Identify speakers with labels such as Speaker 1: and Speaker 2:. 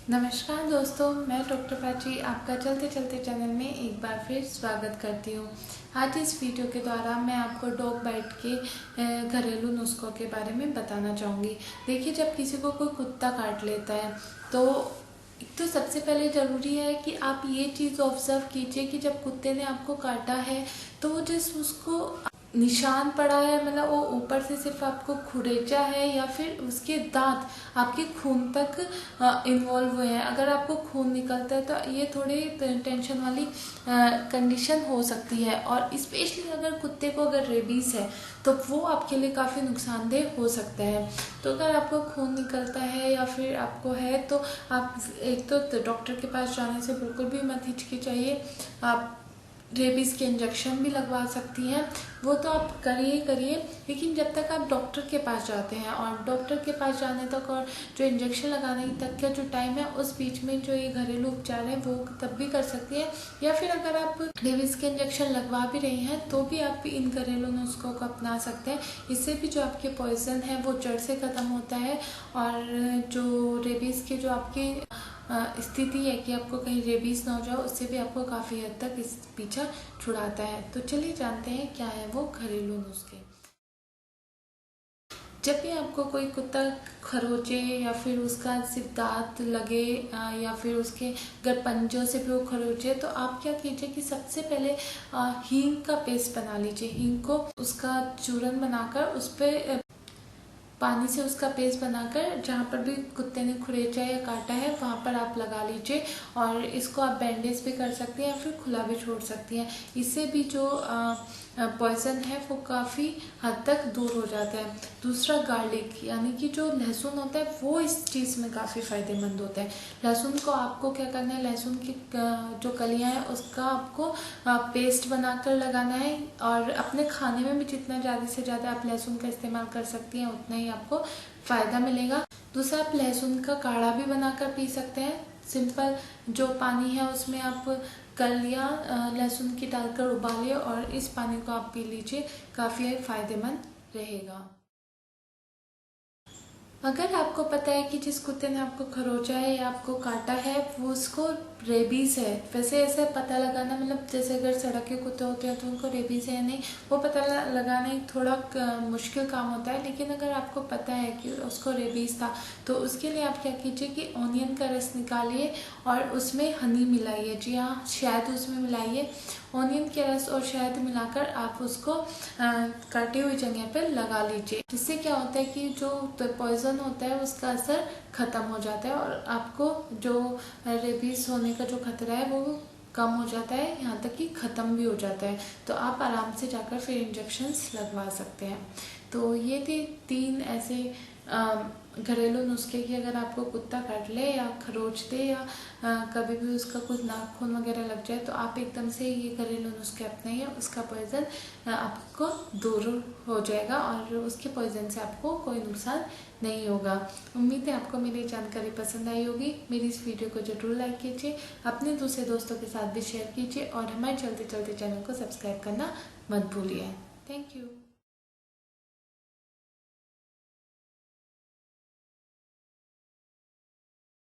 Speaker 1: नमस्कार दोस्तों, मैं डॉक्टर प्राची आपका चलते चलते चैनल में एक बार फिर स्वागत करती हूँ। आज इस वीडियो के द्वारा मैं आपको डॉग बाइट के घरेलू नुस्खों के बारे में बताना चाहूँगी। देखिए, जब किसी को कोई कुत्ता काट लेता है तो एक तो सबसे पहले ज़रूरी है कि आप ये चीज़ ऑब्जर्व कीजिए कि जब कुत्ते ने आपको काटा है तो वो जिस उसको निशान पड़ा है, मतलब वो ऊपर से सिर्फ आपको खुरेचा है या फिर उसके दांत आपके खून तक इन्वॉल्व हुए हैं। अगर आपको खून निकलता है तो ये थोड़ी टेंशन वाली कंडीशन हो सकती है, और स्पेशली अगर कुत्ते को अगर रेबीज है तो वो आपके लिए काफ़ी नुकसानदेह हो सकता है। तो अगर आपको खून निकलता है या फिर आपको है तो आप एक तो डॉक्टर के पास जाने से बिल्कुल भी मत हिचकिचाइए। आप रेबीज के इंजेक्शन भी लगवा सकती हैं, वो तो आप करिए, लेकिन जब तक आप डॉक्टर के पास जाते हैं और डॉक्टर के पास जाने तक और जो इंजेक्शन लगाने तक का जो टाइम है उस बीच में जो ये घरेलू उपचार है वो तब भी कर सकती है। या फिर अगर आप रेबीज के इंजेक्शन लगवा भी रही हैं तो भी आप इन घरेलू नुस्खों को अपना सकते हैं। इससे भी जो आपके पॉइजन है वो जड़ से ख़त्म होता है, और जो रेबीज के जो आपके स्थिति है कि आपको कहीं रेबीज ना हो जाए, उससे भी आपको काफ़ी हद तक इस पीछा छुड़ाता है। तो चलिए जानते हैं क्या है वो घरेलू नुस्खे। जब भी आपको कोई कुत्ता खरोचे या फिर उसका सिर्फ दांत लगे या फिर उसके अगर पंजों से भी वो खरोचे, तो आप क्या कीजिए कि सबसे पहले हींग का पेस्ट बना लीजिए। हींग को उसका चूरन बनाकर उस पर पानी से उसका पेस्ट बनाकर जहाँ पर भी कुत्ते ने खुरेचा या काटा है वहाँ पर आप लगा लीजिए, और इसको आप बैंडेज भी कर सकते हैं या फिर खुला भी छोड़ सकती हैं। इससे भी जो पॉइजन है वो काफ़ी हद तक दूर हो जाता है। दूसरा, गार्लिक यानी कि जो लहसुन होता है वो इस चीज़ में काफ़ी फ़ायदेमंद होता है। लहसुन को आपको क्या करना है, लहसुन की जो कलियाँ हैं उसका आपको पेस्ट बनाकर लगाना है, और अपने खाने में भी जितना ज़्यादा से ज़्यादा आप लहसुन का इस्तेमाल कर सकती हैं उतना ही आपको फ़ायदा मिलेगा। दूसरा, आप लहसुन का काढ़ा भी बनाकर पी सकते हैं। सिंपल जो पानी है उसमें आप कलियाँ लहसुन की डालकर उबालिए और इस पानी को आप पी लीजिए, काफ़ी फ़ायदेमंद रहेगा। अगर आपको पता है कि जिस कुत्ते ने आपको खरोचा है या आपको काटा है वो उसको रेबीज़ है, वैसे ऐसे पता लगाना, मतलब जैसे अगर सड़क के कुत्ते होते हैं तो उनको रेबीज़ है या नहीं वो पता लगाना एक थोड़ा मुश्किल काम होता है। लेकिन अगर आपको पता है कि उसको रेबीज़ था तो उसके लिए आप क्या कीजिए कि ऑनियन का रस निकालिए और उसमें हनी मिलाइए, जी हाँ, शहद उसमें मिलाइए। ऑनियन के रस और शहद मिलाकर आप उसको काटी हुई जगह पर लगा लीजिए। जिससे क्या होता है कि जो पॉइजन होता है उसका असर ख़त्म हो जाता है और आपको जो रेबीज होने का जो खतरा है वो कम हो जाता है, यहाँ तक कि ख़त्म भी हो जाता है। तो आप आराम से जाकर फिर इंजेक्शंस लगवा सकते हैं। तो ये थे 3 ऐसे घरेलू नुस्खे कि अगर आपको कुत्ता काट ले या खरोच दे या कभी भी उसका कुछ नाखून वगैरह लग जाए तो आप एकदम से ये घरेलू नुस्खे अपनाइए, उसका पॉइजन आपको दूर हो जाएगा और उसके पॉइजन से आपको कोई नुकसान नहीं होगा। उम्मीद है आपको मेरी जानकारी पसंद आई होगी। मेरी इस वीडियो को जरूर लाइक कीजिए, अपने दूसरे दोस्तों के साथ भी शेयर कीजिए और हमारे चलते चलते चैनल को सब्सक्राइब करना मत भूलिए। Thank you.